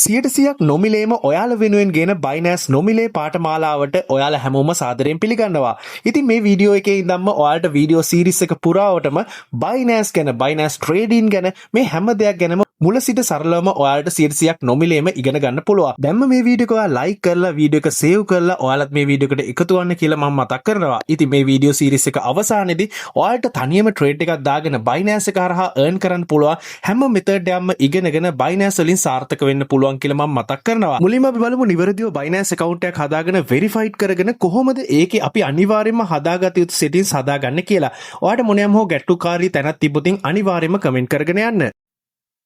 සියක් නොමිලේම ඔයාල වෙනුවෙන් ගෙන බයිනෑස් නොමිලේ පාටමාලාවට ඔයාල හැමෝම සාදරයෙන් පිළිගන්නවා. ඉතින් මේ වීඩියෝ එකේ ඉඳන්ම ඔයාලට වීඩියෝ සීරීස් එක පුරාවටම බයිනෑස් ගැන බයිනෑස් ට්‍රේඩින් ගැන මේ හැම දෙයක් ගැනම මුල සිට සරලවම ඔයාලට 100ක් නොමිලේම ඉගෙන ගන්න පුළුවන්. දැන්ම මේ වීඩියෝ එක ඔයාලා ලයික් කරලා වීඩියෝ එක සේව් කරලා ඔයාලත් මේ වීඩියෝ එකට එකතු වෙන්න කියලා මම මතක් කරනවා. ඉතින් මේ වීඩියෝ සීරීස් එක අවසානයේදී ඔයාලට තනියම ට්‍රේඩ් එකක් දාගෙන බයිනෑස් එක හරහා earn කරන්න පුළුවන් හැම මෙතඩ් එකක්ම ඉගෙනගෙන බයිනෑස් වලින් සාර්ථක වෙන්න පුළුවන් කියලා මම මතක් කරනවා. මුලින්ම අපි බලමු නිවැරදිව බයිනෑස් account එකක් හදාගෙන වෙරිෆයිඩ් කරගෙන කොහොමද ඒකේ අපි අනිවාර්යයෙන්ම හදාගත යුතු settings හදාගන්න කියලා. ඔයාලට මොනියම් හෝ ගැටලුකාරී තැනක් තිබුතින් අනිවාර්යයෙන්ම කමෙන්ට් කරගෙන යන්න.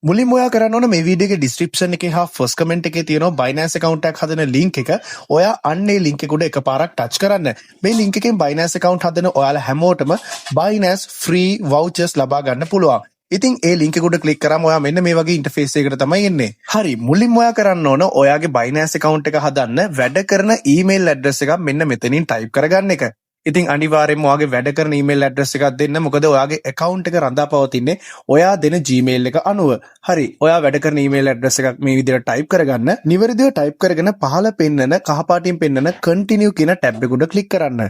මුලින්ම ඔයා කරන්න ඕන මේ වීඩියෝ එකේ description එකේ හා first comment එකේ තියෙනවා Binance account එකක් හදන link එක. ඔයා අන්නේ link එක උඩ එකපාරක් touch කරන්න. මේ link එකෙන් Binance account හදන ඔයාලා හැමෝටම Binance free vouchers ලබා ගන්න පුළුවන්. ඉතින් ඒ link එක උඩ click කරාම ඔයා මෙන්න මේ වගේ interface එකකට තමයි එන්නේ. හරි, මුලින්ම ඔයා කරන්න ඕන ඔයාගේ Binance account එක හදන්න වැඩ කරන email address එකක් මෙන්න මෙතනින් type කරගන්න එක. ඉතින් අනිවාර්යයෙන්ම ඔයාගේ වැඩ කරන email address එකක් දෙන්න. මොකද ඔයාගේ account එක රඳාපවතින්නේ ඔයා දෙන Gmail එක අනුව. හරි, ඔයා වැඩ කරන email address එකක් මේ විදිහට type කරගන්න. නිවැරදිව type කරගෙන පහළ පෙන්නන කහපාටින් පෙන්නන continue කියන tab එක උඩ click කරන්න.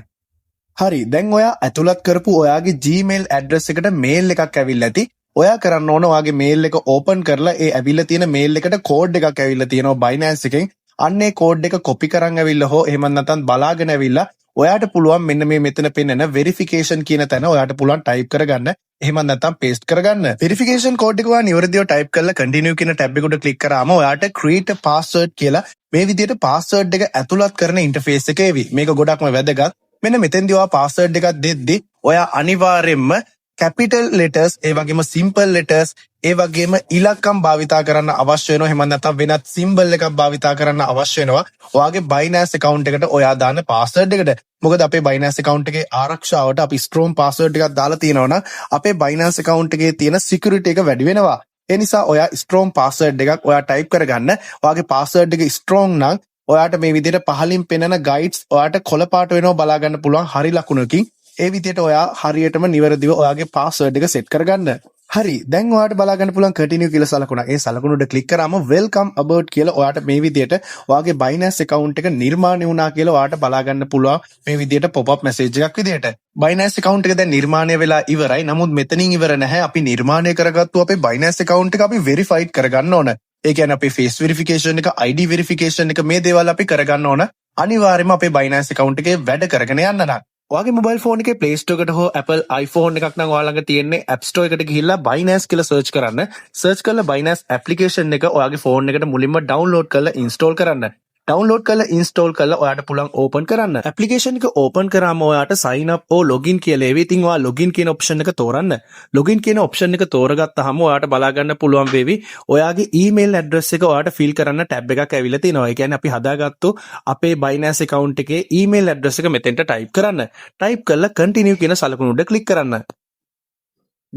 හරි, දැන් ඔයා ඇතුළත් කරපු ඔයාගේ Gmail address එකට mail එකක් ඇවිල්ලා ඇති. ඔයා කරන්න ඕන ඔයාගේ mail එක open කරලා ඒ ඇවිල්ලා තියෙන mail එකට code එකක් ඇවිල්ලා තියෙනවා Binance එකෙන්. අන්නේ code එක copy කරන් ඇවිල්ලා හෝ එහෙම නැත්නම් බලාගෙන ඇවිල්ලා ඔයාට පුළුවන් මෙන්න මේ මෙතන පෙන්නන verification කියන තැන ඔයාට පුළුවන් type කරගන්න. එහෙම නැත්නම් paste කරගන්න. verification code එක ඔයා නිවැරදිව type කරලා continue කියන tab එක උඩ click කරාම ඔයාට create a password කියලා මේ විදිහට password එක ඇතුළත් කරන interface එක එවි. මේක ගොඩක්ම වැදගත්. මෙන්න මෙතෙන්දී ඔයා password එකක් දෙද්දි ඔයා අනිවාර්යයෙන්ම capital letters ඒ වගේම simple letters ඒ වගේම ඉලක්කම් භාවිතා කරන්න අවශ්‍ය වෙනවා. එහෙම නැත්නම් වෙනත් symbol එකක් භාවිතා කරන්න අවශ්‍ය වෙනවා ඔයාගේ Binance account එකට ඔයා දාන password එකට. මොකද අපේ Binance account එකේ ආරක්ෂාවට අපි strong password එකක් දාලා තියෙනවා නම් අපේ Binance account එකේ තියෙන security එක වැඩි වෙනවා. ඒ නිසා ඔයා strong password එකක් ඔයා type කරගන්න. ඔයාගේ password එක strong නම් ඔයාට මේ විදිහට පහලින් පෙනෙන guides ඔයාට කොළ පාට වෙනවා බලා ගන්න පුළුවන් හරි ලකුණකින්. ඒ විදිහට ඔයා හරියටම නිවැරදිව ඔයාගේ password එක set කරගන්න. හරි, දැන් ඔයාට බලා ගන්න පුළුවන් continue කියලා සලකුණක්. ඒ සලකුණ උඩ click කරාම welcome aboard කියලා ඔයාට මේ විදිහට ඔයාගේ Binance account එක නිර්මාණය වුණා කියලා ඔයාට බලා ගන්න පුළුවන් මේ විදිහට pop up message එකක් විදිහට. Binance account එක දැන් නිර්මාණය වෙලා ඉවරයි. නමුත් මෙතනින් ඉවර නැහැ. අපි නිර්මාණය කරගත්තු අපේ Binance account එක අපි verified කරගන්න ඕන. ඒ කියන්නේ අපේ face verification එක, ID verification එක මේ දේවල් අපි කරගන්න ඕන. අනිවාර්යයෙන්ම අපේ Binance account එකේ වැඩ කරගෙන යන්න නම් ඔයාගේ මොබයිල් ෆෝන් එකේ Play Store එකට හෝ Apple iPhone එකක් නම් ඔයාලා ළඟ තියෙන්නේ App Store එකට ගිහිල්ලා Binance කියලා search කරන්න. search කරලා Binance application එක ඔයාගේ ෆෝන් එකට මුලින්ම download කරලා install කරන්න. download කරලා install කරලා ඔයාට පුළුවන් open කරන්න. application එක open කරාම ඔයාට sign up or login කියලා එවි. ඉතින් ඔයා login කියන option එක තෝරන්න. login කියන option එක තෝරගත්තාම ඔයාට බලා ගන්න පුළුවන් වෙවි ඔයාගේ email address එක ඔයාට fill කරන්න tab එකක් ඇවිල්ලා තියෙනවා. ඒ කියන්නේ අපි හදාගත්තු අපේ Binance account එකේ email address එක මෙතෙන්ට type කරන්න. type කරලා continue කියන සලකුණ උඩ click කරන්න.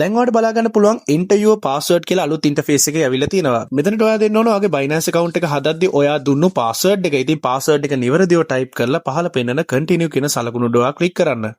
දැන් ඔයාලට බලා ගන්න පුළුවන් enter your password කියලා අලුත් interface එකක් ඇවිල්ලා තියෙනවා. මෙතනට ඔයා දෙන්න ඕන ඔයාගේ Binance account එක හදද්දී ඔයා දුන්නු password එක. ඉතින් password එක නිවැරදිව type කරලා පහළ පෙන්නන continue කියන සලකුණ උඩ ඔයා click කරන්න.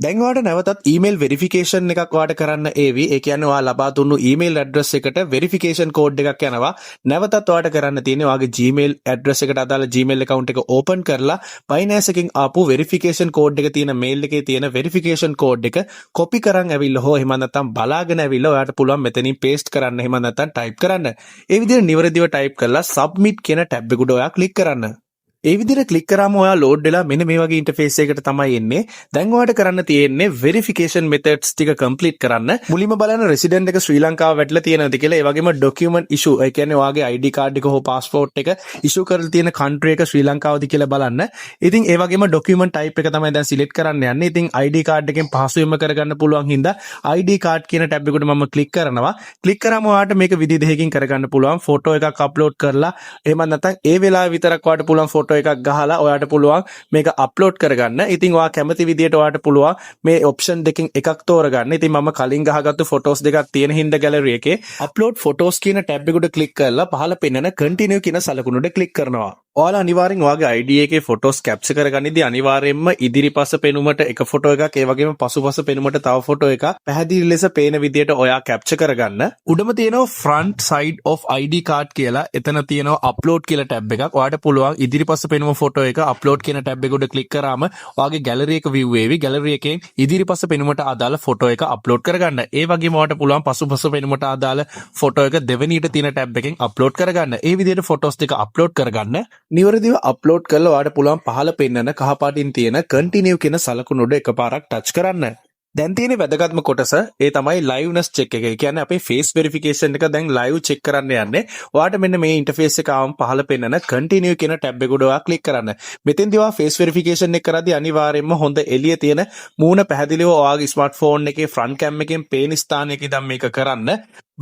දැන් ඔයාලට නැවතත් email verification එකක් ඔයාලට කරන්න ඒවි. ඒ කියන්නේ ඔයා ලබා දුන්නු email address එකට verification code එකක් යනවා. නැවතත් ඔයාලට කරන්න තියෙන්නේ ඔයාගේ Gmail address එකට අදාළ Gmail account එක open කරලා Binance එකෙන් ආපු verification code එක තියෙන mail එකේ තියෙන verification code එක copy කරන් ඇවිල්ලා හෝ එහෙම නැත්නම් බලාගෙන ඇවිල්ලා ඔයාලට පුළුවන් මෙතනින් paste කරන්න. එහෙම නැත්නම් type කරන්න. ඒ විදිහට නිවැරදිව type කරලා submit කියන tab එක උඩ ඔයා click කරන්න. ඒ විදිහට ක්ලික් කරාම ඔයා load වෙලා මෙන්න මේ වගේ interface එකකට තමයි එන්නේ. දැන් ඔයාලට කරන්න තියෙන්නේ verification methods ටික complete කරන්න. මුලින්ම බලන්න resident එක ශ්‍රී ලංකාව වැටලා තියෙනවද කියලා. ඒ වගේම document issue ඒ කියන්නේ ඔයාගේ ID card එක හෝ passport එක issue කරලා තියෙන country එක ශ්‍රී ලංකාවද කියලා බලන්න. ඉතින් ඒ වගේම document type එක තමයි දැන් select කරන්න යන්නේ. ඉතින් ID card එකෙන් පහසුවෙන්ම කරගන්න පුළුවන් හින්දා ID card කියන tab එකට මම click කරනවා. click කරාම ඔයාලට මේක විදි දෙකකින් කරගන්න පුළුවන්. photo එකක් upload කරලා එහෙම නැත්නම් ඒ වෙලාවේ විතරක් ඔයාලට පුළුවන් photo එකක් ගහලා ඔයාට පුළුවන් මේක අප්ලෝඩ් කරගන්න. ඉතින් ඔයා කැමති විදියට ඔයාට පුළුවන් මේ ඔප්ෂන් දෙකෙන් එකක් තෝරගන්න. ඉතින් මම කලින් ගහගත්තු ෆොටෝස් දෙකක් තියෙන හින්දා ගැලරි එකේ අප්ලෝඩ් ෆොටෝස් කියන ටැබ් එක උඩ ක්ලික් කරලා පහළ පෙන්නන continue කියන සලකුණ උඩ ක්ලික් කරනවා. ඔයාලා අනිවාර්යෙන් ඔයාගේ ID එකේ ෆොටෝස් කැප්චර් කරගනිද්දී අනිවාර්යෙන්ම ඉදිරිපස පෙනුමට එක ෆොටෝ එකක් ඒ වගේම පසුපස පෙනුමට තව ෆොටෝ එකක් පැහැදිලි ලෙස පේන විදියට ඔයා කැප්චර් කරගන්න. උඩම තියෙනවා front side of ID card කියලා. එතන තියෙනවා upload කියලා ටැබ් එකක්. ඔයාට පුළුවන් ඉදිරිපස පෙනුම ෆොටෝ එක upload කියන ටැබ් එක උඩ ක්ලික් කරාම ඔයාගේ gallery එක view වේවි. gallery එකෙන් ඉදිරිපස පෙනුමට අදාළ ෆොටෝ එක upload කරගන්න. ඒ වගේම ඔයාට පුළුවන් පසුපස පෙනුමට අදාළ ෆොටෝ එක දෙවෙනියට තියෙන ටැබ් එකෙන් upload කරගන්න. ඒ විදියට ෆොටෝස් දෙක upload කරගන්න. නිවැරදිව අප්ලෝඩ් කරලා ඔයාලට පුළුවන් පහළ පෙන්නන කහ පාටින් තියෙන continue කියන සලකුණ උඩ එකපාරක් ටච් කරන්න. දැන් තියෙන වැදගත්ම කොටස ඒ තමයි liveness check එක. ඒ කියන්නේ අපේ face verification එක දැන් live check කරන්න යන්නේ. ඔයාට මෙන්න මේ interface එක ආවම පහළ පෙන්නන continue කියන tab එක උඩ ඔයා click කරන්න. මෙතෙන්දී ඔයා face verification එක කරද්දී අනිවාර්යයෙන්ම හොඳ එළිය තියෙන මූණ පැහැදිලිව ඔයාගේ smartphone එකේ front cam එකෙන් පේන ස්ථානයක ඉඳන් මේක කරන්න.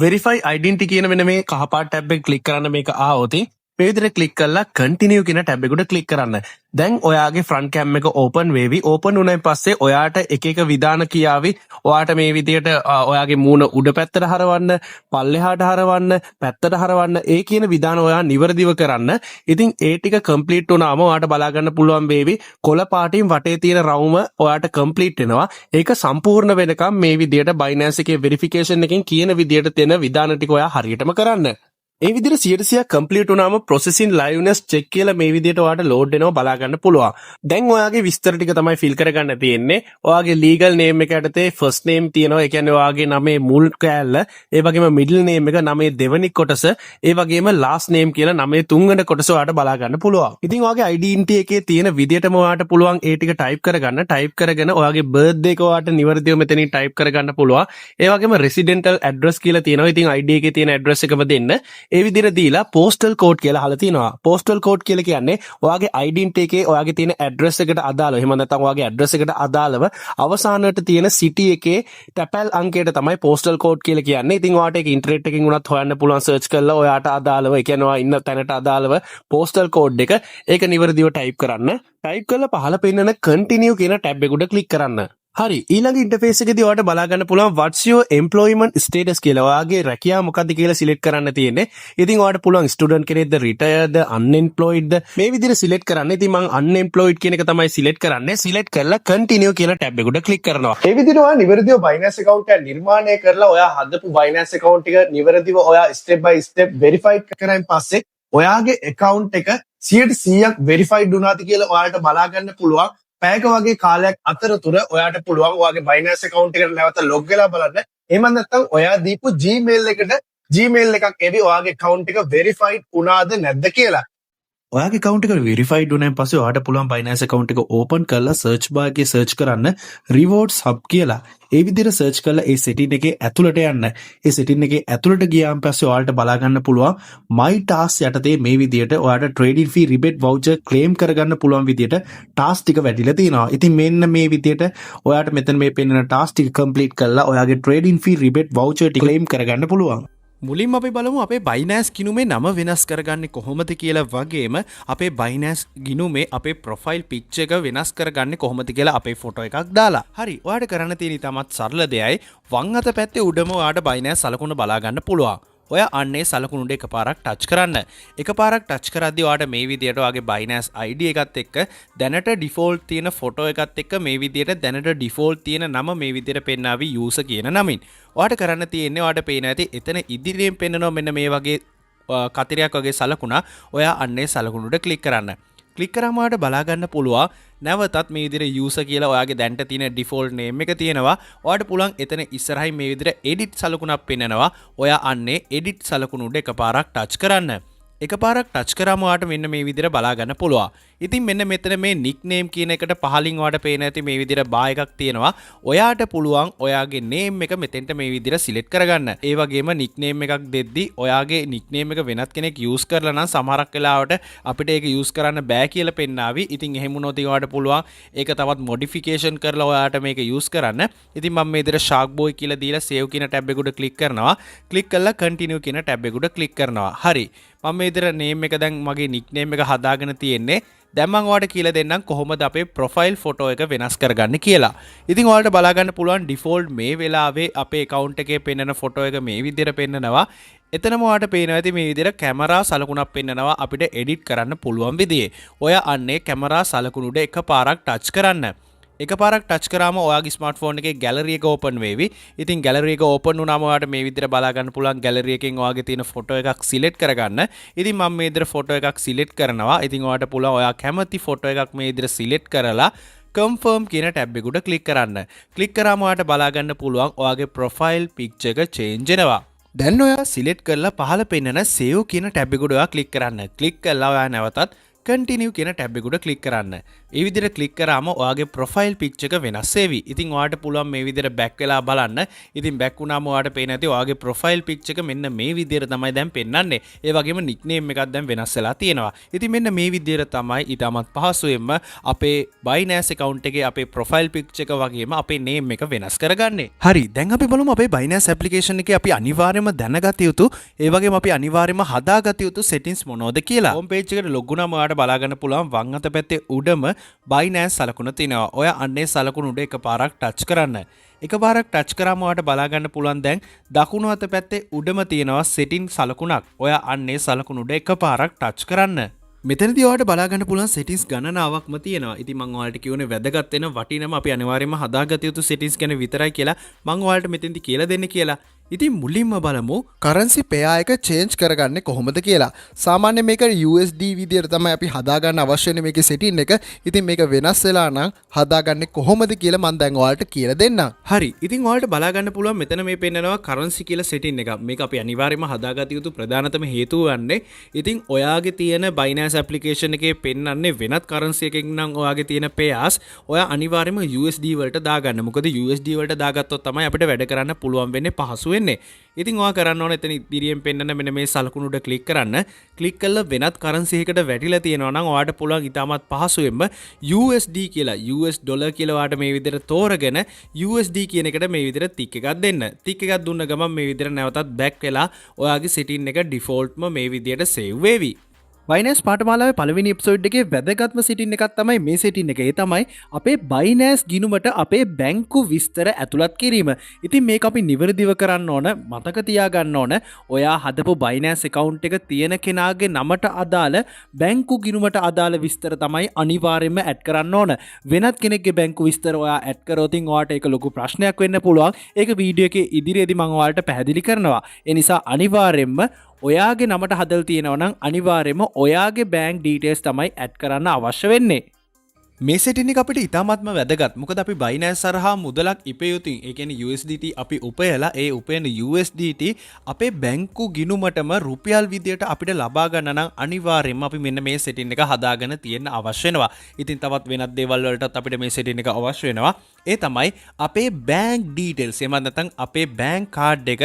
verify identity කියන මෙන්න මේ කහ පාට tab එක click කරන්න මේක ආවොත් මේ විදිහට ක්ලික් කරලා continue කියන ටැබ් එක උඩ ක්ලික් කරන්න. දැන් ඔයාගේ front cam එක open වේවි. open වුණාන් පස්සේ ඔයාට එක එක විධාන කියාවි. ඔයාට මේ විදිහට ඔයාගේ මූණ උඩ පැත්තට හරවන්න, පල්ලෙහාට හරවන්න, පැත්තට හරවන්න ඒ කියන විධාන ඔයා නිවැරදිව කරන්න. ඉතින් ඒ ටික complete වුණාම ඔයාට බලා ගන්න පුළුවන් වේවි කොළ පාටින් වටේ තියෙන රවුම ඔයාට complete වෙනවා. ඒක සම්පූර්ණ වෙනකම් මේ විදිහට Binance එකේ verification එකෙන් කියන විදිහට තියෙන විධාන ටික ඔයා හරියටම කරන්න. ඒ විදිහට 100% complete වුණාම processing liveness check කියලා මේ විදිහට ඔයාට load වෙනවා බලා ගන්න පුළුවන්. දැන් ඔයාගේ විස්තර ටික තමයි fill කරගන්න තියෙන්නේ. ඔයාගේ legal name එක යටතේ first name තියෙනවා. ඒ කියන්නේ ඔයාගේ නමේ මුල් කෑල්ල, ඒ වගේම middle name එක නමේ දෙවෙනි කොටස, ඒ වගේම last name කියලා නමේ තුන්වෙනි කොටස ඔයාට බලා ගන්න පුළුවන්. ඉතින් ඔයාගේ identity එකේ තියෙන විදිහටම ඔයාට පුළුවන් ඒ ටික type කරගන්න. type කරගෙන ඔයාගේ birthday එක ඔයාට නිවැරදිව මෙතනින් type කරගන්න පුළුවන්. ඒ වගේම residential address කියලා තියෙනවා. ඉතින් ID එකේ තියෙන address එකම දෙන්න. ඒ විදිහට දීලා postal code කියලා අහලා තිනවා. postal code කියලා කියන්නේ ඔයාගේ identity එකේ ඔයාගේ තියෙන address එකට අදාළව. එහෙම නැත්නම් ඔයාගේ address එකට අදාළව අවසානයට තියෙන city එකේ තැපැල් අංකයට තමයි postal code කියලා කියන්නේ. ඉතින් ඔයාට ඒක ඉන්ටර්නෙට් එකකින් උනත් හොයන්න පුළුවන් search කරලා ඔයාට අදාළව, ඒ කියන්නේ ඔයා ඉන්න තැනට අදාළව postal code එක ඒක නිවැරදිව type කරන්න. type කරලා පහළ පෙන්නන continue කියන tab එක උඩ click කරන්න. හරි, ඊළඟ ඉන්ටර්ෆේස් එකේදී ඔයාලට බලා ගන්න පුළුවන් what's your employment status කියලා. ඔයාගේ රැකියාව මොකක්ද කියලා සිලෙක්ට් කරන්න තියෙන්නේ. ඉතින් ඔයාලට පුළුවන් ස්ටුඩන්ට් කෙනෙක්ද, රිටයර්ඩ්ද, අන්එම්ප්ලොයිඩ්ද මේ විදිහට සිලෙක්ට් කරන්න. ඉතින් මම අන්එම්ප්ලොයිඩ් කියන එක තමයි සිලෙක්ට් කරන්නේ. සිලෙක්ට් කරලා continue කියන ටැබ් එක උඩ ක්ලික් කරනවා. මේ විදිහට ඔයා නිවැරදිව Binance account එක නිර්මාණය කරලා ඔයා හදපු Binance account එක නිවැරදිව ඔයා step by step verified කරන් පස්සේ ඔයාගේ account එක 100%ක් verified වුණාද කියලා ඔයාලට බලා ගන්න පුළුවන්. පැයක වගේ කාලයක් අතරතුර ඔයාට පුළුවන් ඔයාගේ Binance account එකට නැවත log වෙලා බලන්න. එහෙම නැත්නම් ඔයා දීපු Gmail එකට Gmail එකක් එවි ඔයාගේ account එක verified වුණාද නැද්ද කියලා. ඔයාගේ account එක verified වුණාන් පස්සේ ඔයාට පුළුවන් Binance account එක open කරලා search bar එකේ search කරන්න rewards hub කියලා. ඒ විදිහට search කරලා ඒ setting එකේ ඇතුළට යන්න. ඒ setting එකේ ඇතුළට ගියාන් පස්සේ ඔයාලට බලා ගන්න පුළුවන් my task යටතේ මේ විදිහට ඔයාට trading fee rebate voucher claim කරගන්න පුළුවන් විදිහට task ටික වැඩිලා තියෙනවා. ඉතින් මෙන්න මේ විදිහට ඔයාට මෙතන මේ පෙන්නන task ටික complete කරලා ඔයාගේ trading fee rebate voucher ටික claim කරගන්න පුළුවන්. මුලින්ම අපි බලමු අපේ Binance ගිණුමේ නම වෙනස් කරගන්නේ කොහොමද කියලා, වගේම අපේ Binance ගිණුමේ අපේ ප්‍රොෆයිල් පික්චර් එක වෙනස් කරගන්නේ කොහොමද කියලා අපේ ෆොටෝ එකක් දාලා. හරි, ඔයාලට කරන්න තියෙන ඉතාමත් සරල දෙයයි වම් අත පැත්තේ උඩම ඔයාලට Binance සලකුණ බලා ගන්න පුළුවන්. ඔය අන්නේ සලකුණු උඩ එකපාරක් ටච් කරන්න. එකපාරක් ටච් කරද්දී ඔයාලට මේ විදියට ඔයාගේ Binance ID එකත් එක්ක දැනට ඩිෆෝල්ට් තියෙන ෆොටෝ එකත් එක්ක මේ විදියට දැනට ඩිෆෝල්ට් තියෙන නම මේ විදියට පෙන්නාවි යූසර් කියන නමින්. ඔයාලට කරන්න තියෙන්නේ ඔයාලට පේනවා ඇති එතන ඉදිරියෙන් පෙන්නනවා මෙන්න මේ වගේ කතරයක් වගේ සලකුණ. ඔයා අන්නේ සලකුණු උඩ ක්ලික් කරන්න. ක්ලික් කරාම ඔයාලට බලා ගන්න පුළුවන් නැවතත් මේ විදිහට යූසර් කියලා ඔයාගේ දැන්ට තියෙන ඩිෆෝල්ට් නේම් එක තියෙනවා. ඔයාලට පුළුවන් එතන ඉස්සරහින් මේ විදිහට එඩිට් සලකුණක් පෙන්නනවා. ඔයා අන්නේ එඩිට් සලකුණ උඩ එකපාරක් ටච් කරන්න. එකපාරක් ටච් කරාම ඔයාලට මෙන්න මේ විදිහට බලා ගන්න පුළුවන්. ඉතින් මෙන්න මෙතන මේ නික්නේම් කියන එකට පහලින් ඔයාලට පේන ඇති මේ විදිහට බා එකක් තියෙනවා. ඔයාට පුළුවන් ඔයාගේ නේම් එක මෙතෙන්ට මේ විදිහට සිලෙක්ට් කරගන්න. ඒ වගේම නික්නේම් එකක් දෙද්දි ඔයාගේ නික්නේම් එක වෙනත් කෙනෙක් යූස් කරලා නම් සමහරක් වෙලාවට අපිට ඒක යූස් කරන්න බෑ කියලා පෙන්නාවි. ඉතින් එහෙම වුණොත් ඔයාලට පුළුවන් ඒක තවත් මොඩිෆිකේෂන් කරලා ඔයාලට මේක යූස් කරන්න. ඉතින් මම මේ විදිහට shark boy කියලා දීලා save කියන ටැබ් එක උඩ ක්ලික් කරනවා. ක්ලික් කරලා continue කියන ටැබ් එක උඩ ක්ලික් කරනවා. හරි. මම මේ විදිහට නේම් එක දැන් මගේ නික්නේම් එක හදාගෙන තියෙන්නේ. දැන් මම ඔයාලට කියලා දෙන්නම් කොහොමද අපේ ප්‍රොෆයිල් ෆොටෝ එක වෙනස් කරගන්නේ කියලා. ඉතින් ඔයාලට බලා ගන්න පුළුවන් ඩිෆෝල්ට් මේ වෙලාවේ අපේ account එකේ පෙන්නන ෆොටෝ එක මේ විදිහට පෙන්නනවා. එතනම ඔයාලට පේනවා ඇති මේ විදිහට කැමරා සලකුණක් පෙන්නනවා අපිට එඩිට් කරන්න පුළුවන් විදිහේ. ඔය අන්නේ කැමරා සලකුණු උඩ එකපාරක් ටච් කරන්න. එකපාරක් ටච් කරාම ඔයාගේ ස්මාර්ට්ෆෝන් එකේ ගැලරි එක ඕපන් වෙවි. ඉතින් ගැලරි එක ඕපන් වුණාම ඔයාලට මේ විදිහට බලා ගන්න පුළුවන් ගැලරි එකෙන් ඔයාගේ තියෙන ෆොටෝ එකක් සිලෙක්ට් කරගන්න. ඉතින් මම මේ විදිහට ෆොටෝ එකක් සිලෙක්ට් කරනවා. ඉතින් ඔයාලට පුළුවන් ඔයා කැමති ෆොටෝ එකක් මේ විදිහට සිලෙක්ට් කරලා confirm කියන ටැබ් එකට ක්ලික් කරන්න. ක්ලික් කරාම ඔයාලට බලා ගන්න පුළුවන් ඔයාගේ ප්‍රොෆයිල් පික්චර් එක චේන්ජ් වෙනවා. දැන් ඔයා සිලෙක්ට් කරලා පහළ පෙන්නන save කියන ටැබ් එකට ඔයා ක්ලික් කරන්න. ක්ලික් කළා ඔයා නැවතත් continue කියන ටැබ් එකට ක්ලික් කරන්න. මේ විදිහට ක්ලික් කරාම ඔයාගේ ප්‍රොෆයිල් පික්චර් එක වෙනස් වෙවි. ඉතින් ඔයාට පුළුවන් මේ විදිහට බෑක් වෙලා බලන්න. ඉතින් බෑක් වුණාම ඔයාට පේන ඇති ඔයාගේ ප්‍රොෆයිල් පික්චර් එක මෙන්න මේ විදිහට තමයි දැන් පෙන්වන්නේ. ඒ වගේම නික්නේම් එකක් දැන් වෙනස් වෙලා තියෙනවා. ඉතින් මෙන්න මේ විදිහට තමයි ඊටමත් පහසුවෙන්ම අපේ Binance account එකේ අපේ ප්‍රොෆයිල් පික්චර් එක වගේම අපේ name එක වෙනස් කරගන්නේ. හරි. දැන් අපි බලමු අපේ Binance application එකේ අපි අනිවාර්යයෙන්ම දැනගත යුතු ඒ වගේම අපි අනිවාර්යයෙන්ම හදාගත යුතු settings මොනවද කියලා. home page එකට log වුණාම ඔයාට බලා ගන්න පුළුවන් වම් අත පැත්තේ උඩම Binance සලකුණ තියෙනවා. ඔය අන්නේ සලකුණ උඩ එකපාරක් ටච් කරන්න. එකපාරක් ටච් කරාම ඔයාට බලා ගන්න පුළුවන් දැන් දකුණු අත පැත්තේ උඩම තියෙනවා setting සලකුණක්. ඔය අන්නේ සලකුණ උඩ එකපාරක් ටච් කරන්න. මෙතනදී ඔයාලට බලා ගන්න පුළුවන් settings ගණනාවක්ම තියෙනවා. ඉතින් මම ඔයාලට කියුනේ වැදගත් වෙන වටිනම අපි අනිවාර්යයෙන්ම හදාගත යුතු settings ගැන විතරයි කියලා මම ඔයාලට මෙතෙන්දී කියලා දෙන්න කියලා. ඉතින් මුලින්ම බලමු currency pair එක change කරගන්නේ කොහොමද කියලා. සාමාන්‍ය මේක USD විදියට තමයි අපි හදාගන්න අවශ්‍ය වෙන මේකේ setting එක. ඉතින් මේක වෙනස් වෙලා නම් හදාගන්නේ කොහොමද කියලා මම දැන් ඔයාලට කියලා දෙන්නම්. හරි. ඉතින් ඔයාලට බලා ගන්න පුළුවන් මෙතන මේ පෙන්නනවා currency කියලා setting එක. මේක අපි අනිවාර්යයෙන්ම හදාගත යුතු ප්‍රධානතම හේතුව වන්නේ ඉතින් ඔයාගේ තියෙන Binance application එකේ පෙන්වන්නේ වෙනත් currency එකකින් නම් ඔයාගේ තියෙන pairs ඔයා අනිවාර්යයෙන්ම USD වලට දාගන්න. මොකද USD වලට දාගත්තොත් තමයි අපිට වැඩ කරන්න පුළුවන් වෙන්නේ පහසු වෙන්නේ. ඉතින් ඔයා කරන්න ඕනේ එතන ඉදිරියෙන් පෙන්නන මෙන්න මේ සලකුණු උඩ ක්ලික් කරන්න. ක්ලික් කළා වෙනත් කරන්සි එකකට වැටිලා තියෙනවා නම් ඔයාට පුළුවන් ඉතාමත් පහසුවෙන්ම USD කියලා US ඩොලර් කියලා ඔයාට මේ විදිහට තෝරගෙන USD කියන එකට මේ විදිහට ටික් එකක් දෙන්න. ටික් එකක් දුන්න ගමන් මේ විදිහට නැවතත් බෑක් වෙලා ඔයාගේ setting එක defaultම මේ විදිහට save වෙවි. Binance පාඨමාලාවේ පළවෙනි එපිසෝඩ් එකේ වැදගත්ම setting එකක් තමයි මේ setting එක. ඒ තමයි අපේ Binance ගිණුමට අපේ බැංකු විස්තර ඇතුළත් කිරීම. ඉතින් මේක අපි නිවැරදිව කරන්න ඕන, මතක තියාගන්න ඕන. ඔයා හදපු Binance account එක තියෙන කෙනාගේ නමට අදාළ බැංකු ගිණුමට අදාළ විස්තර තමයි අනිවාර්යයෙන්ම ඇඩ් කරන්න ඕන. වෙනත් කෙනෙක්ගේ බැංකු විස්තර ඔයා ඇඩ් කරොත් ඔයාට ඒක ලොකු ප්‍රශ්නයක් වෙන්න පුළුවන්. ඒක වීඩියෝ එකේ ඉදිරියේදී මම ඔයාලට පැහැදිලි කරනවා. ඒ නිසා අනිවාර්යයෙන්ම ඔයාගේ නමට හදල් තියෙනවා නම් අනිවාර්යයෙන්ම ඔයාගේ බැංක් ඩීටේල්ස් තමයි ඇඩ් කරන්න අවශ්‍ය වෙන්නේ. මේ setting එක අපිට ඉතාමත්ම වැදගත්. මොකද අපි Binance හරහා මුදලක් ඉපයුතින් ඒ කියන්නේ USDT අපි උපයලා ඒ උපයන USDT අපේ බැංකු ගිණුමටම රුපියල් විදියට අපිට ලබා ගන්න නම් අනිවාර්යයෙන්ම අපි මෙන්න මේ setting එක හදාගෙන තියෙන්න අවශ්‍ය වෙනවා. ඉතින් තවත් වෙනත් දේවල් වලටත් අපිට මේ setting එක අවශ්‍ය වෙනවා. ඒ තමයි අපේ bank details එහෙම නැත්නම් අපේ bank card එක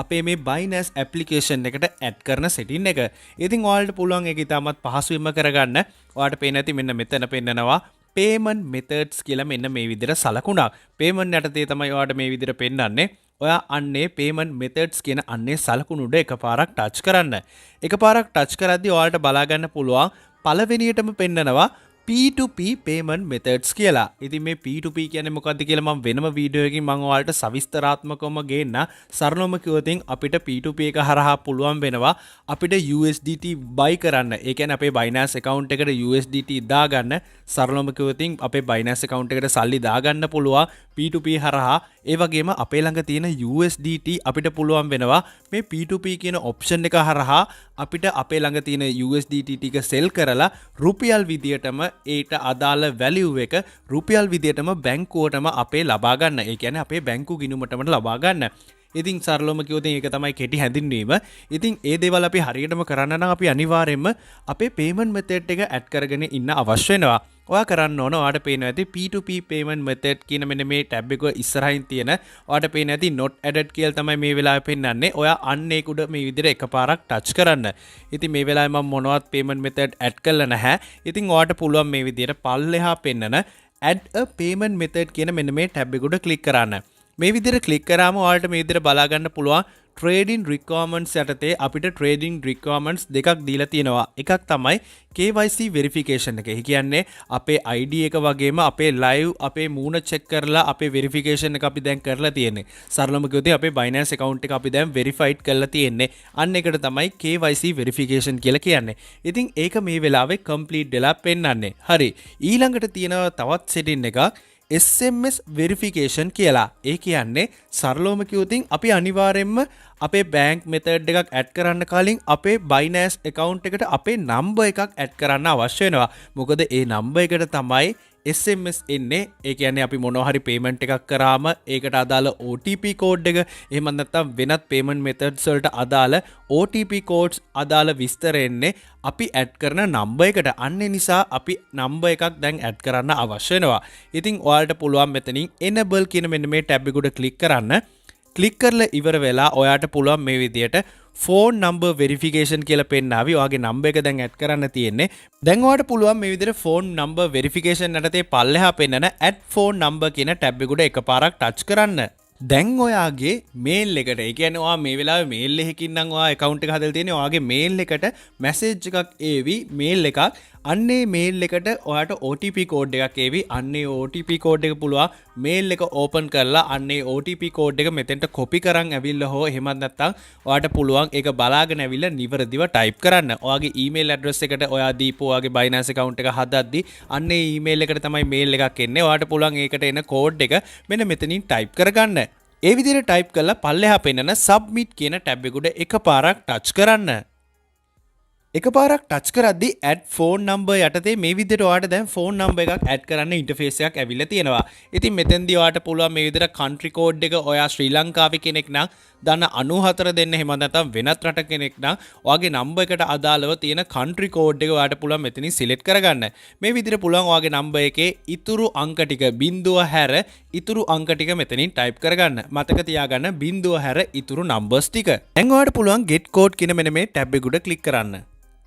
අපේ මේ Binance application එකට add කරන setting එක. ඉතින් ඔයාලට පුළුවන් ඒක ඉතාමත් පහසුවෙන්ම කරගන්න. ඔයාලට පේන ඇති මෙන්න මෙතන පෙන්නනවා payment methods කියලා මෙන්න මේ විදිහට සලකුණක්. payment යටතේ තමයි ඔයාලට මේ විදිහට පෙන්නන්නේ. ඔයා අන්නේ payment methods කියන අන්නේ සලකුණු උඩ එකපාරක් ටච් කරන්න. එකපාරක් ටච් කරද්දී ඔයාලට බලා ගන්න පුළුවන් පළවෙනියටම පෙන්නනවා P2P payment methods කියලා. ඉතින් මේ P2P කියන්නේ මොකක්ද කියලා මම වෙනම වීඩියෝ එකකින් මම ඔයාලට සවිස්තරාත්මකවම ගේන්න. සරලවම කිව්වොත් අපිට P2P එක හරහා පුළුවන් වෙනවා අපිට USDT buy කරන්න. ඒ කියන්නේ අපේ Binance account එකට USDT දාගන්න. සරලවම කිව්වොත් අපේ Binance account එකට සල්ලි දාගන්න පුළුවන් P2P හරහා. ඒ වගේම අපේ ළඟ තියෙන USDT අපිට පුළුවන් වෙනවා මේ P2P කියන option එක හරහා අපිට අපේ ළඟ තියෙන USDT ටික sell කරලා රුපියල් විදියටම ඒට අදාළ වැලියු එක රුපියල් විදියටම බැංකුවටම අපේ ලබා ගන්න. ඒ කියන්නේ අපේ බැංකු ගිණුමටම ලබා ගන්න. ඉතින් සරලවම කිව්වොත් ඒක තමයි කෙටි හැඳින්වීම. ඉතින් ඒ දේවල් අපි හරියටම කරන්න නම් අපි අනිවාර්යයෙන්ම අපේ payment method එක add කරගෙන ඉන්න අවශ්‍ය වෙනවා. ඔයා කරන්න ඕන ඔයාට පේනවා ඇති P2P payment method කියන මෙන්න මේ ටැබ් එක ඉස්සරහින් තියෙන ඔයාට පේනවා ඇති not added කියලා තමයි මේ වෙලාවේ පෙන්නන්නේ. ඔයා අන්න ඒක උඩ මේ විදිහට එකපාරක් ටච් කරන්න. ඉතින් මේ වෙලාවේ මම මොනවත් payment method add කරලා නැහැ. ඉතින් ඔයාට පුළුවන් මේ විදිහට පල්ලෙහා පෙන්නන add a payment method කියන මෙන්න මේ ටැබ් එක උඩ ක්ලික් කරන්න. මේ විදිහට ක්ලික් කරාම ඔයාලට මේ විදිහට බලා ගන්න පුළුවන් trading requirements යටතේ අපිට trading requirements දෙකක් දීලා තියෙනවා. එකක් තමයි KYC verification එක. ඒ කියන්නේ අපේ ID එක වගේම අපේ live අපේ මූණ check කරලා අපේ verification එක අපි දැන් කරලා තියෙන්නේ. සරලවම කිව්වොත් අපේ Binance account එක අපි දැන් verified කරලා තියෙන්නේ. අන්න ඒකට තමයි KYC verification කියලා කියන්නේ. ඉතින් ඒක මේ වෙලාවේ complete වෙලා පෙන්නන්නේ. හරි. ඊළඟට තියෙනවා තවත් setting එකක් SMS verification කියලා. ඒ කියන්නේ සරලවම කිව්වොතින් අපි අනිවාර්යයෙන්ම අපේ bank method එකක් add කරන්න කලින් අපේ Binance account එකට අපේ number එකක් add කරන්න අවශ්‍ය වෙනවා. මොකද ඒ number එකට තමයි SMS එන්නේ. ඒ කියන්නේ අපි මොනවා හරි payment එකක් කරාම ඒකට අදාළ OTP code එක එහෙම නැත්නම් වෙනත් payment methods වලට අදාළ OTP codes අදාළ විස්තර එන්නේ අපි add කරන number එකට. අන්න ඒ නිසා අපි number එකක් දැන් add කරන්න අවශ්‍ය වෙනවා. ඉතින් ඔයාලට පුළුවන් මෙතනින් enable කියන මෙන්න මේ tab එක උඩ click කරන්න. ක්ලික් කරලා ඉවර වෙලා ඔයාට පුළුවන් මේ විදියට phone number verification කියලා පෙන්නාවි. ඔයාගේ number එක දැන් add කරන්න තියෙන්නේ. දැන් ඔයාට පුළුවන් මේ විදියට phone number verification යටතේ පල්ලෙහා පෙන්නන add phone number කියන tab එක උඩ එකපාරක් touch කරන්න. දැන් ඔයාගේ මේල් එකට ඒ කියන්නේ ඔයා මේ වෙලාවේ මේල් එකකින් නම් ඔයා account එක හදලා තියෙන්නේ. ඔයාගේ මේල් එකට message එකක් ඒවි මේල් එකක්. අන්නේ මේල් එකට ඔයාට OTP code එකක් ඒවි. අන්නේ OTP code එක පුළුවන් මේල් එක open කරලා අන්නේ OTP code එක මෙතෙන්ට copy කරන් ඇවිල්ලා හෝ එහෙමත් නැත්නම් ඔයාට පුළුවන් ඒක බලාගෙන ඇවිල්ලා නිවැරදිව type කරන්න. ඔයාගේ email address එකට ඔයා දීපු ඔයාගේ Binance account එක හදද්දි අන්නේ email එකට තමයි mail එකක් එන්නේ. ඔයාට පුළුවන් ඒකට එන code එක මෙන්න මෙතනින් type කරගන්න. ඒ විදිහට type කරලා පල්ලෙහා පෙන්නන submit කියන tab එක උඩ එකපාරක් touch කරන්න. එකපාරක් ටච් කරද්දී add phone number යටතේ මේ විදිහට ඔයාට දැන් phone number එකක් add කරන්න interface එකක් ඇවිල්ලා තියෙනවා. ඉතින් මෙතෙන්දී ඔයාට පුළුවන් මේ විදිහට country code එක ඔයා ශ්‍රී ලංකාවේ කෙනෙක් නම් දන්න 94 දෙන්න එහෙම නැත්නම් වෙනත් රටක කෙනෙක් නම් ඔයාගේ number එකට අදාළව තියෙන country code එක ඔයාට පුළුවන් මෙතනින් select කරගන්න. මේ විදිහට පුළුවන් ඔයාගේ number එකේ ඉතුරු අංක ටික බිංදුව හැර ඉතුරු අංක ටික මෙතනින් type කරගන්න. මතක තියාගන්න බිංදුව හැර ඉතුරු numbers ටික. දැන් ඔයාට පුළුවන් get code කියන මෙන්න මේ tab එක උඩ click කරන්න.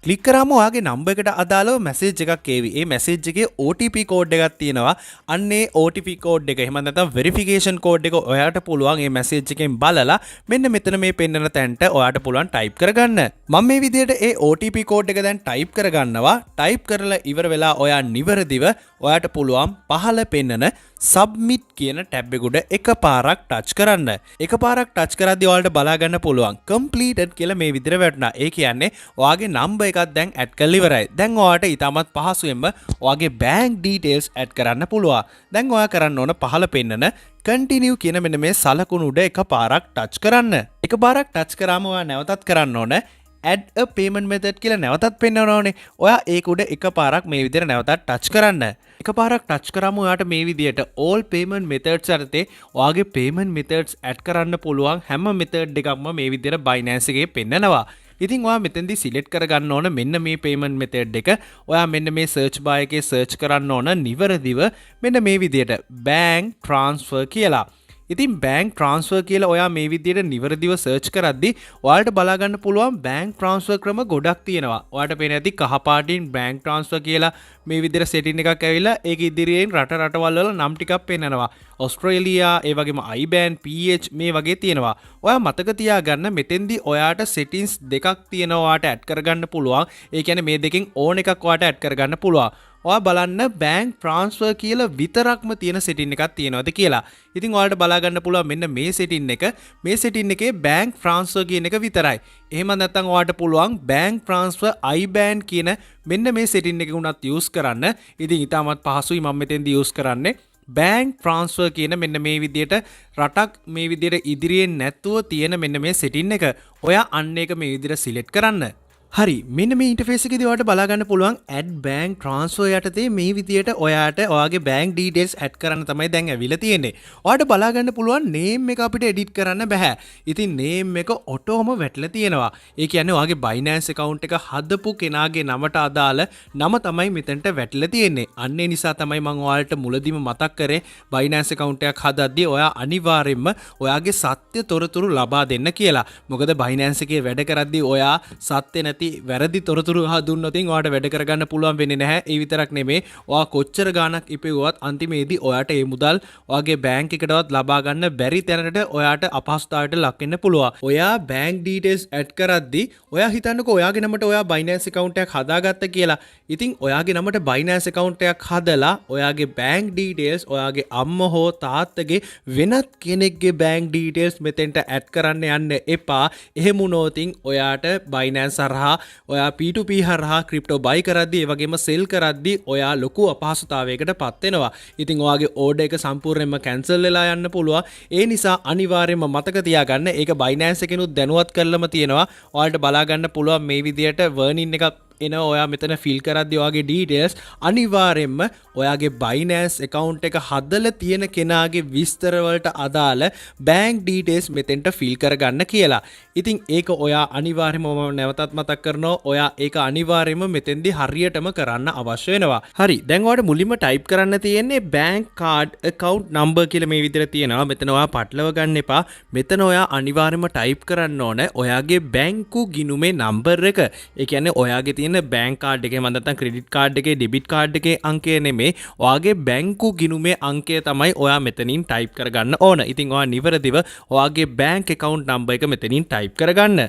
ක්ලික් කරාම ඔයාගේ නම්බර් එකට අදාළව මැසේජ් එකක් ඒවි. ඒ මැසේජ් එකේ OTP කෝඩ් එකක් තියෙනවා. අන්නේ OTP කෝඩ් එක එහෙම නැත්නම් වෙරිෆිකේෂන් කෝඩ් එක ඔයාට පුළුවන් මේ මැසේජ් එකෙන් බලලා මෙන්න මෙතන මේ පෙන්නන තැනට ඔයාට පුළුවන් ටයිප් කරගන්න. මම මේ විදිහට ඒ OTP කෝඩ් එක දැන් ටයිප් කරගන්නවා. ටයිප් කරලා ඉවර වෙලා ඔයා නිවැරදිව ඔයාට පුළුවන් පහළ පෙන්නන submit කියන ටැබ් එක උඩ එකපාරක් ටච් කරන්න. එකපාරක් ටච් කරද්දී ඔයාලට බලා ගන්න පුළුවන් completed කියලා මේ විදිහට වැටුණා. ඒ කියන්නේ ඔයාගේ නම්බර් එකක් දැන් ඇඩ් කරලා ඉවරයි. දැන් ඔයාට ඊටමත් පහසුවෙන්ම ඔයාගේ bank details ඇඩ් කරන්න පුළුවන්. දැන් ඔයා කරන්න ඕන පහළ පෙන්නන continue කියන මෙන්න මේ සලකුණු උඩ එකපාරක් ටච් කරන්න. එකපාරක් ටච් කරාම ඔයා නැවතත් කරන්න ඕන add a payment method කියලා නැවතත් පෙන්වන්න ඕනේ. ඔයා ඒක උඩ එකපාරක් මේ විදිහට නැවතත් ටච් කරන්න. එකපාරක් ටච් කරාම ඔයාට මේ විදිහට all payment methods යටතේ ඔයාගේ payment methods add කරන්න පුළුවන් හැම method එකක්ම මේ විදිහට Binance එකේ පෙන්නනවා. ඉතින් ඔයා මෙතෙන්දී select කරගන්න ඕන මෙන්න මේ payment method එක. ඔයා මෙන්න මේ search bar එකේ search කරන්න ඕන නිවැරදිව මෙන්න මේ විදිහට bank transfer කියලා. ඉතින් bank transfer කියලා ඔයා මේ විදිහට නිවැරදිව search කරද්දී ඔයාලට බලා ගන්න පුළුවන් bank transfer ක්‍රම ගොඩක් තියෙනවා. ඔයාලට පේන ඇති කහ පාටින් bank transfer කියලා මේ විදිහට setting එකක් ඇවිල්ලා ඒක ඉදිරියෙන් රටවල් වල නම් ටිකක් පෙන්නනවා. ඔස්ට්‍රේලියා ඒ වගේම IBAN PH මේ වගේ තියෙනවා. ඔයා මතක තියාගන්න මෙතෙන්දී ඔයාට settings දෙකක් තියෙනවා ඔයාට add කරගන්න පුළුවන්. ඒ කියන්නේ මේ දෙකෙන් ඕන එකක් ඔයාට add කරගන්න පුළුවන්. ඔයා බලන්න bank transfer කියලා විතරක්ම තියෙන setting එකක් තියෙනවද කියලා. ඉතින් ඔයාලට බලා ගන්න පුළුවන් මෙන්න මේ setting එක. මේ setting එකේ bank transfer කියන එක විතරයි. එහෙම නැත්නම් ඔයාලට පුළුවන් bank transfer IBAN කියන මෙන්න මේ setting එක උනත් use කරන්න. ඉතින් ඊටමත් පහසුයි මම මෙතෙන්දී use කරන්නේ. bank transfer කියන මෙන්න මේ විදිහට රටක් මේ විදිහට ඉදිරියෙන් නැතුව තියෙන මෙන්න මේ setting එක. ඔයා අන්න එක මේ විදිහට select කරන්න. හරි මෙන්න මේ ඉන්ටර්ෆේස් එකේදී ඔයාලට බලා ගන්න පුළුවන් add bank transfer යටතේ මේ විදියට ඔයාට ඔයාගේ bank details add කරන්න තමයි දැන් ඇවිල්ලා තියෙන්නේ. ඔයාලට බලා ගන්න පුළුවන් name එක අපිට edit කරන්න බෑ. ඉතින් name එක ඔටෝම වැටලා තියෙනවා. ඒ කියන්නේ ඔයාගේ Binance account එක හදපු කෙනාගේ නමට අදාළ නම තමයි මෙතනට වැටලා තියෙන්නේ. අන්න ඒ නිසා තමයි මම ඔයාලට මුලදීම මතක් කරේ Binance account එකක් හදද්දී ඔයා අනිවාර්යයෙන්ම ඔයාගේ සත්‍ය තොරතුරු ලබා දෙන්න කියලා. මොකද Binance එකේ වැඩ කරද්දී ඔයා සත්‍ය නැති නැති වැරදි තොරතුරු දුන්නොත් ඔයාට වැඩ කරගන්න පුළුවන් වෙන්නේ නැහැ. ඒ විතරක් නෙමේ ඔයා කොච්චර ගාණක් ඉපෙව්වත් අන්තිමේදී ඔයාට ඒ මුදල් ඔයාගේ බැංක් එකටවත් ලබා ගන්න බැරි තැනකට ඔයාට අපහසුතාවයට ලක් වෙන්න පුළුවන්. ඔයා බැංක් ඩීටේල්ස් ඇඩ් කරද්දී ඔයා හිතන්නකෝ ඔයාගේ නමට ඔයා Binance account එකක් හදාගත්ත කියලා. ඉතින් ඔයාගේ නමට Binance account එකක් හදලා ඔයාගේ බැංක් ඩීටේල්ස් ඔයාගේ අම්මා හෝ තාත්තගේ වෙනත් කෙනෙක්ගේ බැංක් ඩීටේල්ස් මෙතෙන්ට ඇඩ් කරන්න යන්න එපා. එහෙම වුණොත් ඔයාට Binance හරහා ඔයා P2P හරහා ක්‍රිප්ටෝ buy කරද්දී ඒ වගේම sell කරද්දී ඔයා ලොකු අපහසුතාවයකට පත් වෙනවා. ඉතින් ඔයාගේ order එක සම්පූර්ණයෙන්ම cancel වෙලා යන්න පුළුවන්. ඒ නිසා අනිවාර්යයෙන්ම මතක තියාගන්න ඒක Binance එකෙනුත් දැනුවත් කරලම තියෙනවා. ඔයාලට බලා ගන්න පුළුවන් මේ විදියට warning එකක් එන ඔයා මෙතන ෆිල් කරද්දී ඔයාගේ ඩීටේල්ස් අනිවාර්යෙන්ම ඔයාගේ Binance account එක හදලා තියෙන කෙනාගේ විස්තර වලට අදාළ bank details මෙතෙන්ට ෆිල් කරගන්න කියලා. ඉතින් ඒක ඔයා අනිවාර්යයෙන්ම මම නැවතත් මතක් කරනවා ඔයා ඒක අනිවාර්යයෙන්ම මෙතෙන්දී හරියටම කරන්න අවශ්‍ය වෙනවා. හරි. දැන් ඔයාලට මුලින්ම ටයිප් කරන්න තියෙන්නේ bank card account number කියලා මේ විදිහට තියෙනවා. මෙතන ඔයා පටලව ගන්න එපා. මෙතන ඔයා අනිවාර්යයෙන්ම ටයිප් කරන්න ඕන ඔයාගේ බැංකු ගිණුමේ නම්බර් එක. ඒ කියන්නේ ඔයාගේ තියෙන බැංක් කාඩ් එකේ මම නැත්නම් ක්‍රෙඩිට් කාඩ් එකේ ඩෙබිට් කාඩ් එකේ අංකය නෙමේ ඔයාගේ බැංකු ගිණුමේ අංකය තමයි ඔයා මෙතනින් ටයිප් කරගන්න ඕන. ඉතින් ඔයා නිවැරදිව ඔයාගේ බැංක් account number එක මෙතනින් ටයිප් කරගන්න.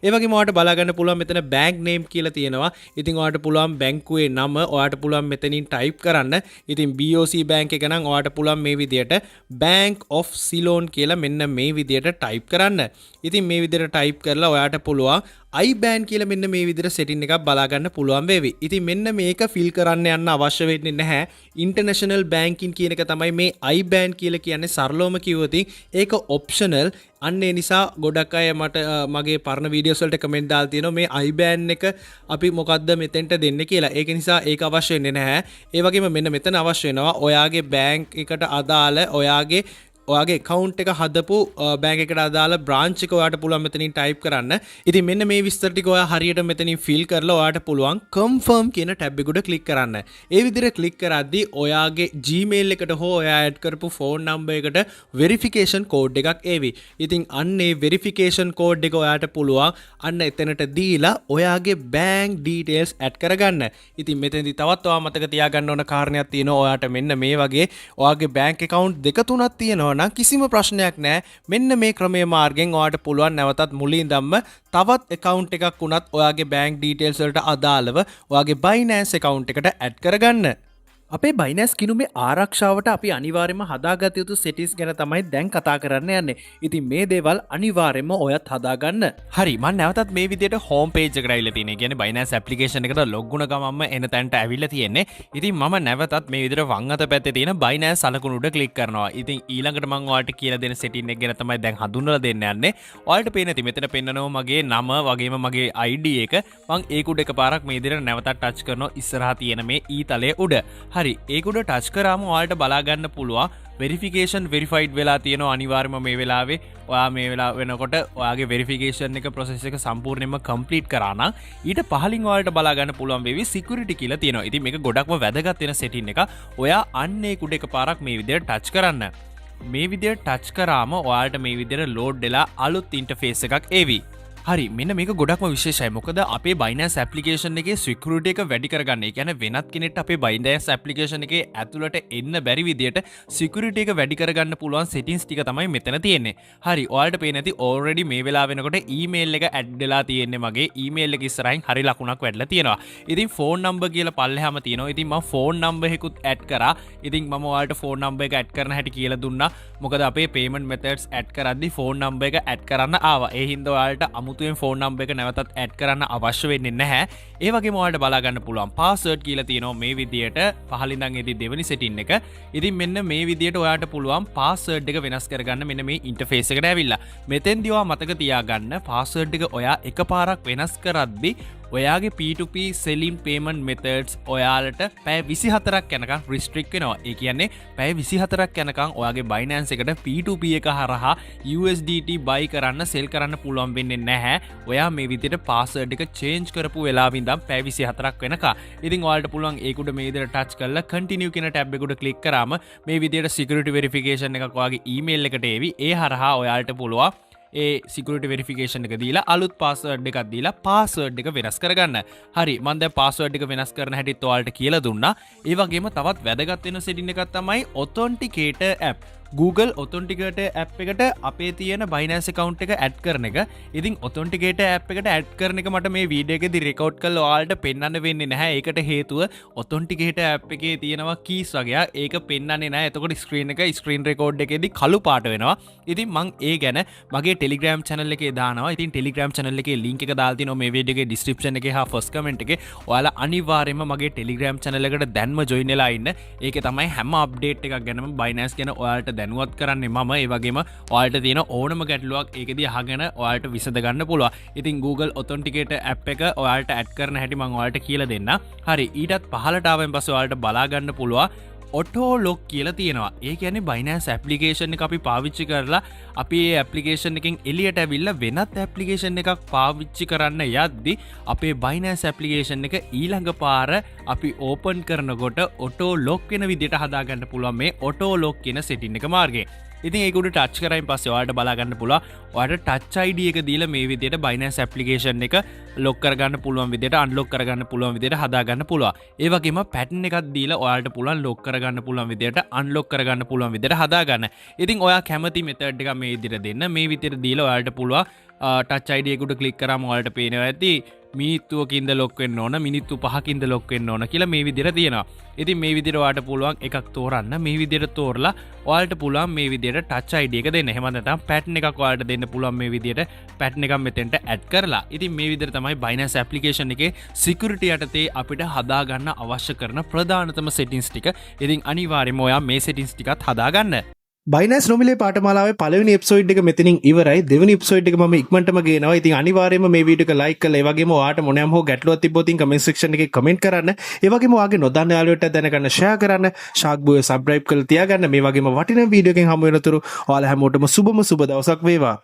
ඒ වගේම ඔයාලට බලා ගන්න පුළුවන් මෙතන bank name කියලා තියෙනවා. ඉතින් ඔයාලට පුළුවන් බැංකුවේ නම ඔයාලට පුළුවන් මෙතනින් ටයිප් කරන්න. ඉතින් BOC bank එක නම් ඔයාලට පුළුවන් මේ විදියට Bank of Ceylon කියලා මෙන්න මේ විදියට ටයිප් කරන්න. ඉතින් මේ විදියට ටයිප් කරලා ඔයාලට පුළුවන් IBAN කියලා මෙන්න මේ විදිහට setting එකක් බලා ගන්න පුළුවන් වේවි. ඉතින් මෙන්න මේක fill කරන්න යන්න අවශ්‍ය වෙන්නේ නැහැ. International banking කියන එක තමයි මේ IBAN කියලා කියන්නේ සරලවම කිව්වොත් ඒක optional. අන්න ඒ නිසා ගොඩක් අය මට මගේ පරණ වීඩියෝස් වලට කමෙන්ට් දාලා තියෙනවා මේ IBAN එක අපි මොකද්ද මෙතෙන්ට දෙන්නේ කියලා. ඒක නිසා ඒක අවශ්‍ය වෙන්නේ නැහැ. ඒ වගේම මෙන්න මෙතන අවශ්‍ය වෙනවා ඔයාගේ බැංක් එකට අදාළ ඔයාගේ account එක හදපු බැංක් එකට අදාළ branch එක ඔයාට පුළුවන් මෙතනින් type කරන්න. ඉතින් මෙන්න මේ විස්තර ටික ඔයා හරියට මෙතනින් fill කරලා ඔයාට පුළුවන් confirm කියන tab එක උඩ click කරන්න. ඒ විදිහට click කරද්දී ඔයාගේ Gmail එකට හෝ ඔයා add කරපු phone number එකට verification code එකක් එවි. ඉතින් අන්න ඒ verification code එක ඔයාට පුළුවන් අන්න එතනට දීලා ඔයාගේ bank details add කරගන්න. ඉතින් මෙතනදී තවත් ඔයා මතක තියාගන්න ඕන කාරණයක් තියෙනවා. ඔයාට මෙන්න මේ වගේ ඔයාගේ bank account දෙක තුනක් තියෙනවා. කිසිම ප්‍රශ්නයක් නැහැ. මෙන්න මේ ක්‍රමයේ මාර්ගෙන් ඔයාලට පුළුවන් නැවතත් මුලින්දම්ම තවත් account එකක් වුණත් ඔයාගේ bank details වලට අදාළව ඔයාගේ Binance account එකට add කරගන්න. අපේ Binance කිනුමේ ආරක්ෂාවට අපි අනිවාර්යයෙන්ම හදාගත යුතු settings ගැන තමයි දැන් කතා කරන්න යන්නේ. ඉතින් මේ දේවල් අනිවාර්යයෙන්ම ඔයත් හදාගන්න. හරි මම නැවතත් මේ විදිහට home page එකට ඇවිල්ලා තියෙනවා. කියන්නේ Binance application එකට log වුණ ගමන්ම එන තැනට ඇවිල්ලා තියෙන්නේ. ඉතින් මම නැවතත් මේ විදිහට වම් අත පැත්තේ තියෙන Binance සලකුණු උඩ click කරනවා. ඉතින් ඊළඟට මම ඔයාලට කියලා දෙන setting එක ගැන තමයි දැන් හඳුන්වලා දෙන්න යන්නේ. ඔයාලට පේන ඇති මෙතන පෙන්නනවා මගේ නම වගේම මගේ ID එක. මම ඒක උඩ එකපාරක් මේ විදිහට නැවතත් touch කරනවා ඉස්සරහා තියෙන මේ ඊතලයේ උඩ. හරි ඒක උඩ ටච් කරාම ඔයාලට බලා ගන්න පුළුවන් වෙරිෆිකේෂන් වෙරිෆයිඩ් වෙලා තියෙනවා. අනිවාර්යයෙන්ම මේ වෙලාවේ ඔයා මේ වෙලාව වෙනකොට ඔයාගේ වෙරිෆිකේෂන් එක process එක සම්පූර්ණයෙන්ම complete කරා නම් ඊට පහලින් ඔයාලට බලා ගන්න පුළුවන් වෙවි security කියලා තියෙනවා. ඉතින් මේක ගොඩක්ම වැදගත් වෙන setting එක. ඔයා අන්න ඒක උඩ එකපාරක් මේ විදිහට ටච් කරන්න. මේ විදිහට ටච් කරාම ඔයාලට මේ විදිහට load වෙලා අලුත් interface එකක් එවි. හරි මෙන්න මේක ගොඩක්ම විශේෂයි. මොකද අපේ Binance application එකේ security එක වැඩි කරගන්න. ඒ කියන්නේ වෙනත් කෙනෙක්ට අපේ Binance application එකේ ඇතුළට එන්න බැරි විදියට security එක වැඩි කරගන්න පුළුවන් settings ටික තමයි මෙතන තියෙන්නේ. හරි ඔයාලට පේන ඇති already මේ වෙලාව වෙනකොට email එක add වෙලා තියෙන්නේ මගේ email එක ඉස්සරහින් හරි ලකුණක් වැටලා තියෙනවා. ඉතින් phone number කියලා පල්ලෙහාම තියෙනවා. ඉතින් මම phone number එකකුත් add කරා. ඉතින් මම ඔයාලට phone number එක add කරන හැටි කියලා දුන්නා. මොකද අපේ payment methods add කරද්දි phone number එක add කරන්න ආවා. ඒ හින්දා ඔයාලට ෆෝන් නම්බර් එක නැවතත් ඇඩ් කරන්න අවශ්‍ය වෙන්නේ නැහැ. ඒ වගේම ඔයාලට බලා ගන්න පුළුවන් පාස්වර්ඩ් කියලා තියෙනවා මේ විදියට පහලින් ඉඳන් එදී දෙවෙනි සෙටින් එක. ඉතින් මෙන්න මේ විදියට ඔයාලට පුළුවන් පාස්වර්ඩ් එක වෙනස් කරගන්න මෙන්න මේ ඉන්ටර්ෆේස් එකට ඇවිල්ලා. මෙතෙන්දී ඔයා මතක තියාගන්න පාස්වර්ඩ් එක ඔයා එකපාරක් වෙනස් කරද්දී ඔයාගේ P2P selling payment methods ඔයාලට පැය 24ක් යනකම් restrict වෙනවා. ඒ කියන්නේ පැය 24ක් යනකම් ඔයාගේ Binance එකට P2P එක හරහා USDT buy කරන්න sell කරන්න පුළුවන් වෙන්නේ නැහැ. ඔයා මේ විදිහට password එක change කරපු වෙලාවෙ ඉඳන් පැය 24ක් වෙනකම්. ඉතින් ඔයාලට පුළුවන් ඒක උඩ මේ විදිහට touch කරලා continue කියන tab එක උඩ click කරාම මේ විදිහට security verification එකක් ඔයාගේ email එකට එවි. ඒ හරහා ඔයාලට පුළුවන් ඒ සිකුරිටි වෙරිෆිකේෂන් එක දීලා අලුත් පාස්වර්ඩ් එකක් දීලා පාස්වර්ඩ් එක වෙනස් කරගන්න. හරි මම දැන් පාස්වර්ඩ් එක වෙනස් කරන හැටිත් ඔයාලට කියලා දුන්නා. ඒ වගේම තවත් වැදගත් වෙන සෙටින් එකක් තමයි Authenticator app. Google Authenticator app එකට අපේ තියෙන Binance account එක add කරන එක. ඉතින් Authenticator app එකට add කරන එක මට මේ වීඩියෝ එකේදී record කරලා ඔයාලට පෙන්වන්න වෙන්නේ නැහැ. ඒකට හේතුව Authenticator app එකේ තියෙනවා keys වගේක්. ඒක පෙන්වන්නේ නැහැ. එතකොට screen record එකේදී කළු පාට වෙනවා. ඉතින් මම ඒ ගැන මගේ Telegram channel එකේ දානවා. ඉතින් Telegram channel එකේ link එක දාලා තිනවා මේ වීඩියෝ එකේ description එකේ හා first comment එකේ. ඔයාලා අනිවාර්යයෙන්ම මගේ Telegram channel එකට දැන්ම join වෙලා ඉන්න. ඒකේ තමයි හැම update එකක් ගැනම Binance ගැන ඔයාලට දැනුවත් කරන්නේ මම. ඒ වගේම ඔයාලට තියෙන ඕනම ගැටලුවක් ඒකෙදී අහගෙන ඔයාලට විසඳ ගන්න පුළුවන්. ඉතින් Google Authenticator app එක ඔයාලට add කරන හැටි මම ඔයාලට කියලා දෙන්න. හරි ඊටත් පහළට ආවෙන් පස්සේ ඔයාලට බලා ගන්න පුළුවන් auto lock කියලා තියෙනවා. ඒ කියන්නේ Binance application එක අපි පාවිච්චි කරලා අපි ඒ application එකෙන් එළියට ඇවිල්ලා වෙනත් application එකක් පාවිච්චි කරන්න යද්දි අපේ Binance application එක ඊළඟ පාර අපි open කරනකොට auto lock වෙන විදිහට හදාගන්න පුළුවන් මේ auto lock කියන setting එක මාර්ගයෙන්. ඉතින් ඒක උඩ ටච් කරායින් පස්සේ ඔයාලට බලා ගන්න පුළුවන් ඔයාලට ටච් ID එක දීලා මේ විදිහට Binance application එක lock කරගන්න පුළුවන් විදිහට unlock කරගන්න පුළුවන් විදිහට හදා ගන්න පුළුවන්. ඒ වගේම pattern එකක් දීලා ඔයාලට පුළුවන් lock කරගන්න පුළුවන් විදිහට unlock කරගන්න පුළුවන් විදිහට හදා ගන්න. ඉතින් ඔයා කැමති method එක මේ විදිහට දෙන්න. මේ විදිහට දීලා ඔයාලට පුළුවන් ටච් ID එක උඩ ක්ලික් කරාම ඔයාලට පේනවා ඇති මිනිත්තුවකින්ද ලොක් වෙන්න ඕන මිනිත්තු 5කින්ද ලොක් වෙන්න ඕන කියලා මේ විදිහට තියෙනවා. ඉතින් මේ විදිහට ඔයාලට පුළුවන් එකක් තෝරන්න. මේ විදිහට තෝරලා ඔයාලට පුළුවන් මේ විදිහට ටච් ID එක දෙන්න. එහෙම නැත්නම් pattern එකක් ඔයාලට දෙන්න පුළුවන් මේ විදිහට pattern එකක් මෙතෙන්ට add කරලා. ඉතින් මේ විදිහට තමයි Binance application එකේ security යටතේ අපිට හදා ගන්න අවශ්‍ය කරන ප්‍රධානතම settings ටික. ඉතින් අනිවාර්යයෙන්ම ඔයා මේ settings ටිකත් හදා ගන්න. Binance නොමිලේ පාඨමාලාවේ පළවෙනි එපිසෝඩ් එක මෙතනින් ඉවරයි. දෙවෙනි එපිසෝඩ් එක මම ඉක්මනටම ගේනවා. ඉතින් අනිවාර්යයෙන්ම මේ වීඩියෝ එක like කරලා ඒ වගේම ඔයාට මොනෑම හෝ ගැටලුවක් තිබ්බොත් comment section එකේ comment කරන්න. ඒ වගේම ඔයාගේ නොදන්න යාළුවන්ට දැනගන්න share කරන්න. Shark Boy subscribe කරලා තියාගන්න. මේ වගේම වටිනා වීඩියෝ එකකින් හමු වෙනතුරු ඔයාලා හැමෝටම සුබම සුබ දවසක් වේවා.